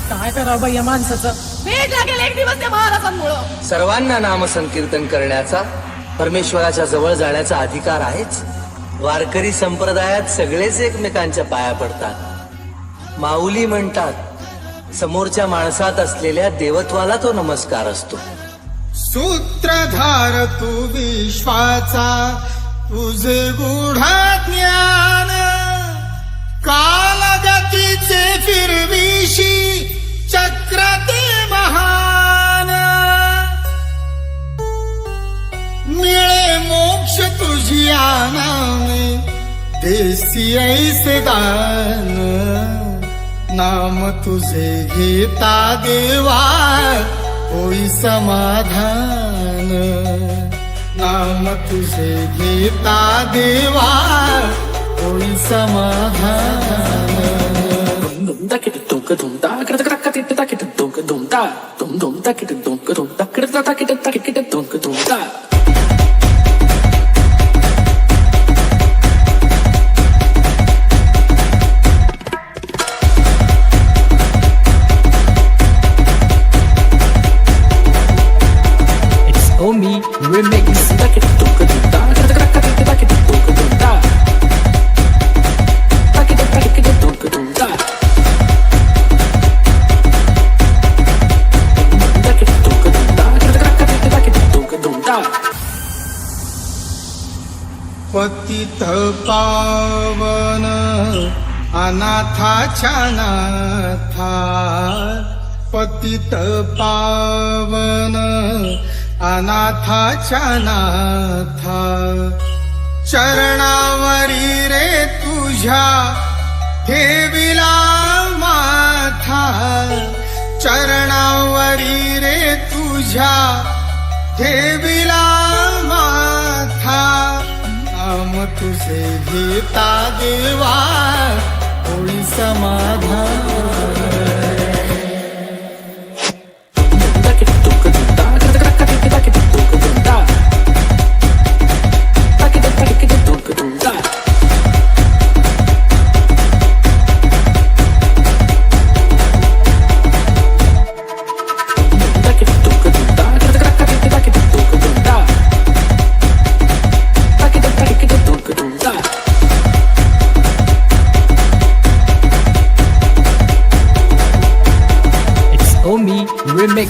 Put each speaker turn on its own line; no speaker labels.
काय करावं बाई या माणसाचं, भेट लागेल एक दिवस त्या महाराजांमुळं.
सर्वांना नाम संकीर्तन करण्याचा, परमेश्वराच्या जवळ जाण्याचा अधिकार आहेच. वारकरी संप्रदायात सगळेच एकमेकांच्या पाया पडतात. माऊली म्हणतात समोरच्या माणसात असलेल्या देवत्वाला तो नमस्कार असतो.
सूत्रधार तू विश्वाचा, तुझे गूढ ज्ञान, कालगतीचे फिरविशी चक्र ते महान. मिळे मोक्ष तुझी नामे, देसी ऐसे दान. नाम तुझे घेता देवा, होई समाधान. नाम तुझे घेता देवा, होई समाधान.
Omi remix.
पतित पावन अनाथाच्या नाथा, पतित पावन अनाथाच्या नाथा. चरणावरी रे तुझ्या ठेविला माथा. चरणावरी रे तुझ्या ठेविला माथा. नाम तुझे घेता देवा, होई समाधान.
Omi remix.